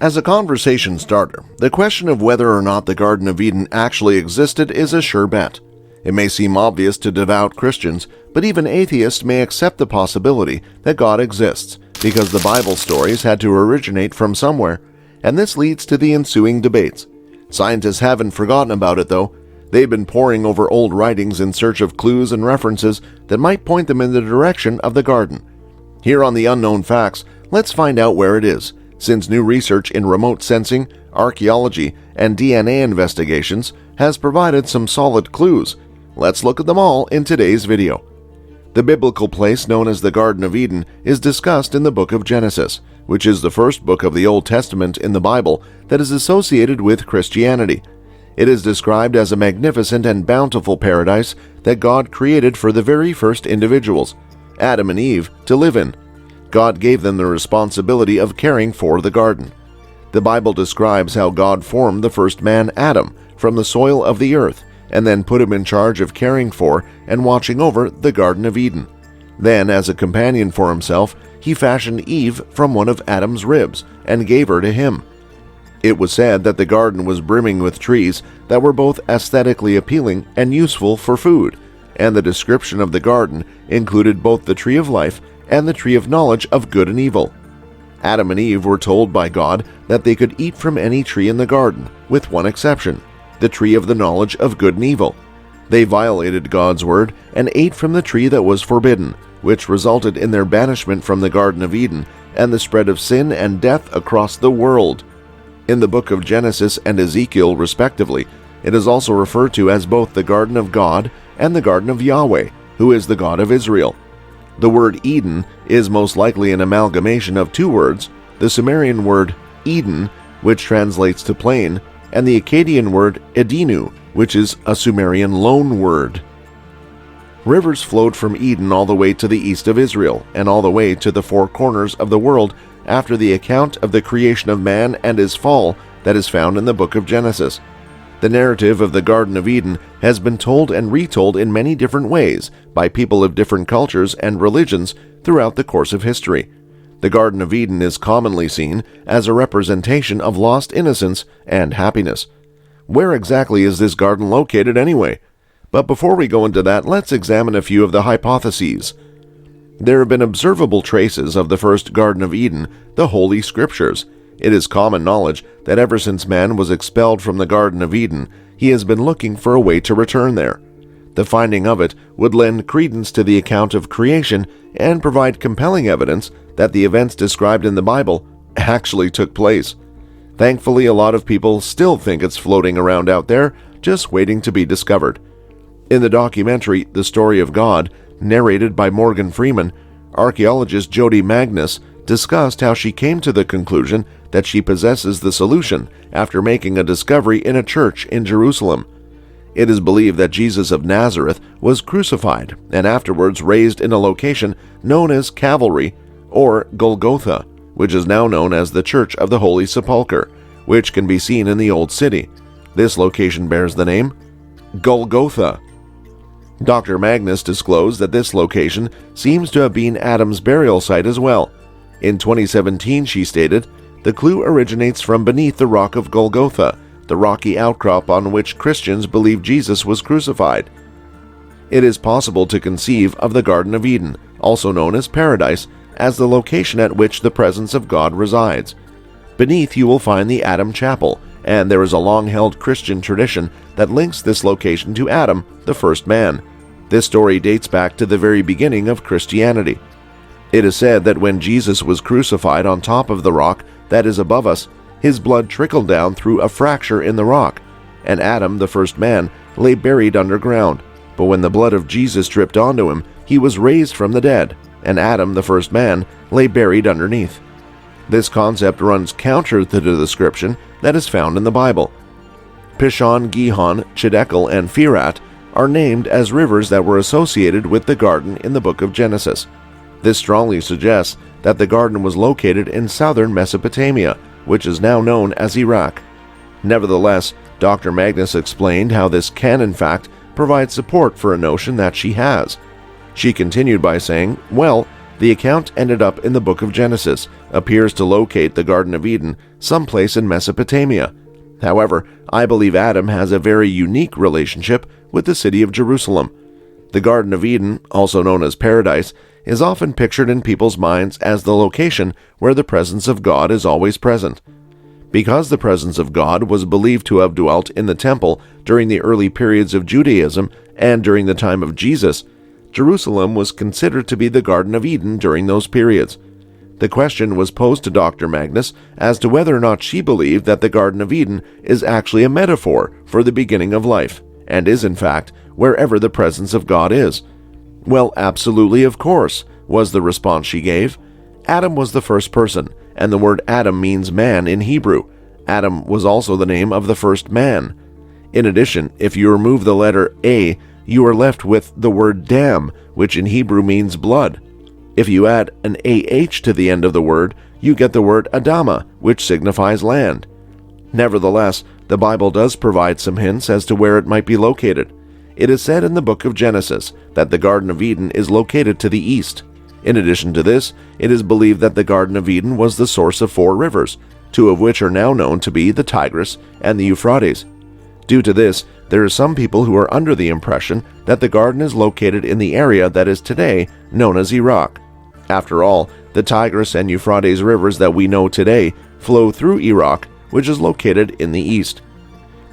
As a conversation starter, the question of whether or not the Garden of Eden actually existed is a sure bet. It may seem obvious to devout Christians, but even atheists may accept the possibility that God exists because the Bible stories had to originate from somewhere, and this leads to the ensuing debates. Scientists haven't forgotten about it, though. They've been poring over old writings in search of clues and references that might point them in the direction of the garden. Here on the Unknown Facts, let's find out where it is, since new research in remote sensing, archaeology, and DNA investigations has provided some solid clues. Let's look at them all in today's video. The biblical place known as the Garden of Eden is discussed in the book of Genesis, which is the first book of the Old Testament in the Bible that is associated with Christianity. It is described as a magnificent and bountiful paradise that God created for the very first individuals, Adam and Eve, to live in. God gave them the responsibility of caring for the garden. The Bible describes how God formed the first man, Adam, from the soil of the earth, and then put him in charge of caring for and watching over the Garden of Eden. Then, as a companion for himself, he fashioned Eve from one of Adam's ribs and gave her to him. It was said that the garden was brimming with trees that were both aesthetically appealing and useful for food, and the description of the garden included both the tree of life and the tree of knowledge of good and evil. Adam and Eve were told by God that they could eat from any tree in the garden, with one exception, the tree of the knowledge of good and evil. They violated God's word and ate from the tree that was forbidden, which resulted in their banishment from the Garden of Eden and the spread of sin and death across the world. In the book of Genesis and Ezekiel, respectively, it is also referred to as both the Garden of God and the Garden of Yahweh, who is the God of Israel. The word Eden is most likely an amalgamation of two words, the Sumerian word Eden, which translates to plain, and the Akkadian word Edenu, which is a Sumerian loan word. Rivers flowed from Eden all the way to the east of Israel and all the way to the four corners of the world after the account of the creation of man and his fall that is found in the book of Genesis. The narrative of the Garden of Eden has been told and retold in many different ways by people of different cultures and religions throughout the course of history. The Garden of Eden is commonly seen as a representation of lost innocence and happiness. Where exactly is this garden located anyway? But before we go into that, let's examine a few of the hypotheses. There have been observable traces of the first Garden of Eden, the Holy Scriptures. It is common knowledge that ever since man was expelled from the Garden of Eden, he has been looking for a way to return there. The finding of it would lend credence to the account of creation and provide compelling evidence that the events described in the Bible actually took place. Thankfully, a lot of people still think it's floating around out there, just waiting to be discovered. In the documentary The Story of God, narrated by Morgan Freeman, archaeologist Jody Magnus discussed how she came to the conclusion that she possesses the solution after making a discovery in a church in Jerusalem. It is believed that Jesus of Nazareth was crucified and afterwards raised in a location known as Calvary or Golgotha, which is now known as the Church of the Holy Sepulchre, which can be seen in the Old City. This location bears the name Golgotha. Dr. Magnus disclosed that this location seems to have been Adam's burial site as well. In 2017, she stated, "The clue originates from beneath the rock of Golgotha, the rocky outcrop on which Christians believe Jesus was crucified." It is possible to conceive of the Garden of Eden, also known as Paradise, as the location at which the presence of God resides. Beneath you will find the Adam Chapel, and there is a long-held Christian tradition that links this location to Adam, the first man. This story dates back to the very beginning of Christianity. It is said that when Jesus was crucified on top of the rock that is above us, his blood trickled down through a fracture in the rock, and Adam, the first man, lay buried underground. But when the blood of Jesus dripped onto him, he was raised from the dead, and Adam, the first man, lay buried underneath. This concept runs counter to the description that is found in the Bible. Pishon, Gihon, Chiddekel, and Phirat are named as rivers that were associated with the garden in the book of Genesis. This strongly suggests that the garden was located in southern Mesopotamia, which is now known as Iraq. Nevertheless, Dr. Magnus explained how this can in fact provide support for a notion that she has. She continued by saying, well, the account ended up in the book of Genesis, appears to locate the Garden of Eden someplace in Mesopotamia. However, I believe Adam has a very unique relationship with the city of Jerusalem. The Garden of Eden, also known as Paradise, is often pictured in people's minds as the location where the presence of God is always present. Because the presence of God was believed to have dwelt in the temple during the early periods of Judaism and during the time of Jesus, Jerusalem was considered to be the Garden of Eden during those periods. The question was posed to Dr. Magnus as to whether or not she believed that the Garden of Eden is actually a metaphor for the beginning of life, and is in fact wherever the presence of God is. Well, absolutely, of course, was the response she gave. Adam was the first person, and the word Adam means man in Hebrew. Adam was also the name of the first man. In addition, if you remove the letter A, you are left with the word dam, which in Hebrew means blood. If you add an AH to the end of the word, you get the word Adama, which signifies land. Nevertheless, the Bible does provide some hints as to where it might be located. It is said in the book of Genesis that the Garden of Eden is located to the east. In addition to this, it is believed that the Garden of Eden was the source of 4 rivers, 2 of which are now known to be the Tigris and the Euphrates. Due to this, there are some people who are under the impression that the garden is located in the area that is today known as Iraq. After all, the Tigris and Euphrates rivers that we know today flow through Iraq, which is located in the east.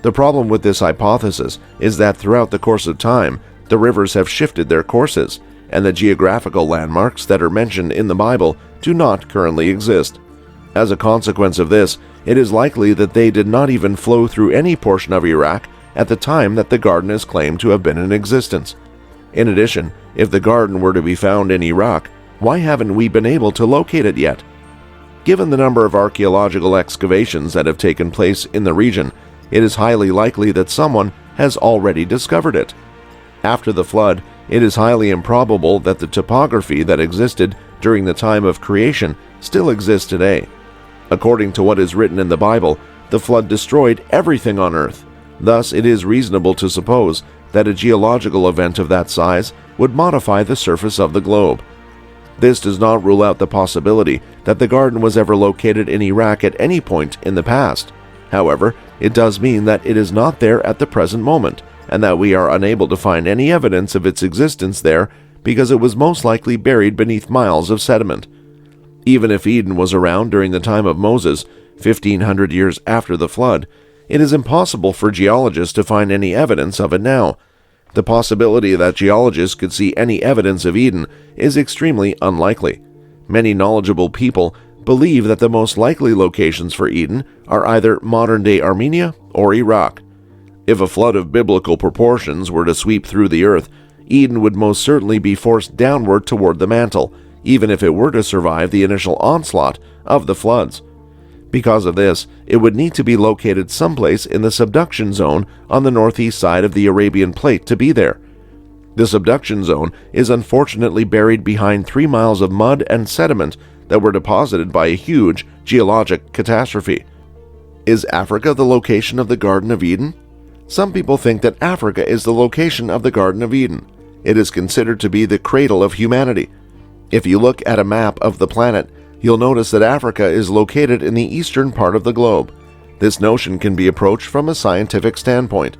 The problem with this hypothesis is that throughout the course of time, the rivers have shifted their courses, and the geographical landmarks that are mentioned in the Bible do not currently exist. As a consequence of this, it is likely that they did not even flow through any portion of Iraq at the time that the garden is claimed to have been in existence. In addition, if the garden were to be found in Iraq, why haven't we been able to locate it yet? Given the number of archaeological excavations that have taken place in the region, it is highly likely that someone has already discovered it. After the flood, it is highly improbable that the topography that existed during the time of creation still exists today. According to what is written in the Bible, the flood destroyed everything on earth. Thus, it is reasonable to suppose that a geological event of that size would modify the surface of the globe. This does not rule out the possibility that the garden was ever located in Iraq at any point in the past. However, it does mean that it is not there at the present moment, and that we are unable to find any evidence of its existence there because it was most likely buried beneath miles of sediment. Even if Eden was around during the time of Moses, 1500 years after the flood, it is impossible for geologists to find any evidence of it now. The possibility that geologists could see any evidence of Eden is extremely unlikely. Many knowledgeable people believe that the most likely locations for Eden are either modern-day Armenia or Iraq. If a flood of biblical proportions were to sweep through the earth, Eden would most certainly be forced downward toward the mantle, even if it were to survive the initial onslaught of the floods. Because of this, it would need to be located someplace in the subduction zone on the northeast side of the Arabian Plate to be there. The subduction zone is unfortunately buried behind 3 miles of mud and sediment that were deposited by a huge geologic catastrophe. Is Africa the location of the Garden of Eden? Some people think that Africa is the location of the Garden of Eden. It is considered to be the cradle of humanity. If you look at a map of the planet, you'll notice that Africa is located in the eastern part of the globe. This notion can be approached from a scientific standpoint.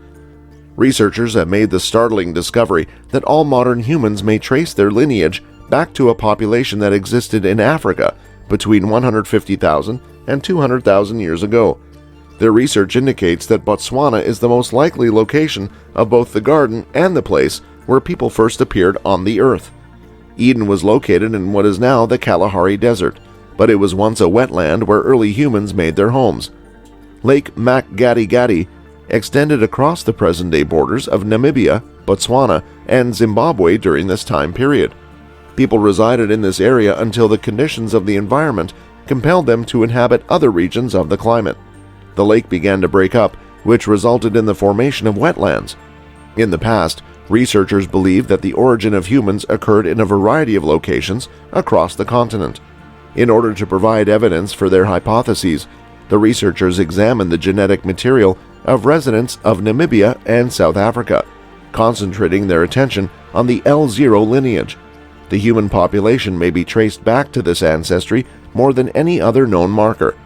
Researchers have made the startling discovery that all modern humans may trace their lineage back to a population that existed in Africa between 150,000 and 200,000 years ago. Their research indicates that Botswana is the most likely location of both the garden and the place where people first appeared on the earth. Eden was located in what is now the Kalahari Desert, but it was once a wetland where early humans made their homes. Lake Makgadikgadi extended across the present-day borders of Namibia, Botswana, and Zimbabwe during this time period. People resided in this area until the conditions of the environment compelled them to inhabit other regions of the climate. The lake began to break up, which resulted in the formation of wetlands. In the past, researchers believed that the origin of humans occurred in a variety of locations across the continent. In order to provide evidence for their hypotheses, the researchers examined the genetic material of residents of Namibia and South Africa, concentrating their attention on the L0 lineage. The human population may be traced back to this ancestry more than any other known marker.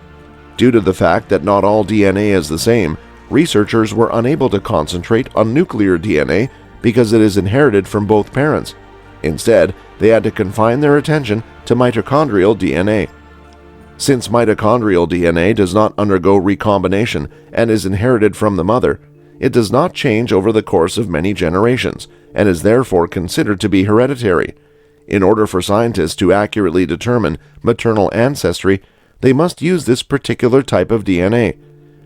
Due to the fact that not all DNA is the same, researchers were unable to concentrate on nuclear DNA because it is inherited from both parents. Instead, they had to confine their attention to mitochondrial DNA. Since mitochondrial DNA does not undergo recombination and is inherited from the mother, it does not change over the course of many generations and is therefore considered to be hereditary. In order for scientists to accurately determine maternal ancestry, they must use this particular type of DNA.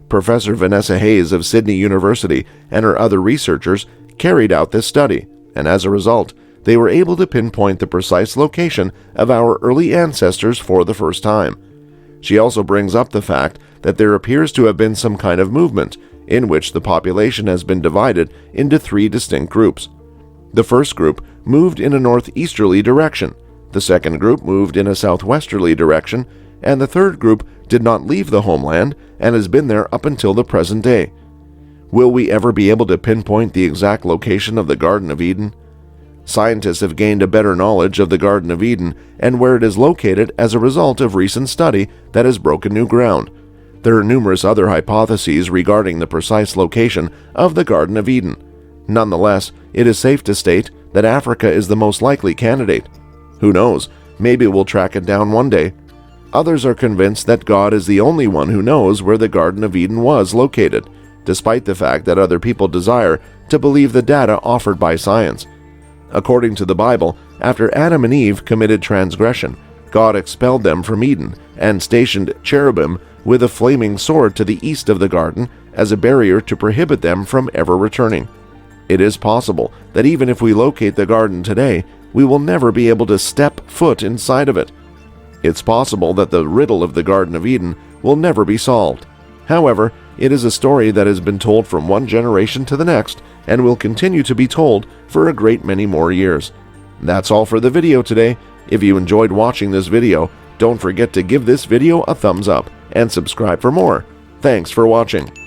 Professor Vanessa Hayes of Sydney University and her other researchers carried out this study, and as a result, they were able to pinpoint the precise location of our early ancestors for the first time. She also brings up the fact that there appears to have been some kind of movement in which the population has been divided into 3 distinct groups. The first group moved in a northeasterly direction, the second group moved in a southwesterly direction, and the third group did not leave the homeland and has been there up until the present day. Will we ever be able to pinpoint the exact location of the Garden of Eden? Scientists have gained a better knowledge of the Garden of Eden and where it is located as a result of recent study that has broken new ground. There are numerous other hypotheses regarding the precise location of the Garden of Eden. Nonetheless, it is safe to state that Africa is the most likely candidate. Who knows, maybe we'll track it down one day. Others are convinced that God is the only one who knows where the Garden of Eden was located, despite the fact that other people desire to believe the data offered by science. According to the Bible, after Adam and Eve committed transgression, God expelled them from Eden and stationed cherubim with a flaming sword to the east of the garden as a barrier to prohibit them from ever returning. It is possible that even if we locate the garden today, we will never be able to step foot inside of it. It's possible that the riddle of the Garden of Eden will never be solved. However, it is a story that has been told from one generation to the next and will continue to be told for a great many more years. That's all for the video today. If you enjoyed watching this video, don't forget to give this video a thumbs up and subscribe for more. Thanks for watching.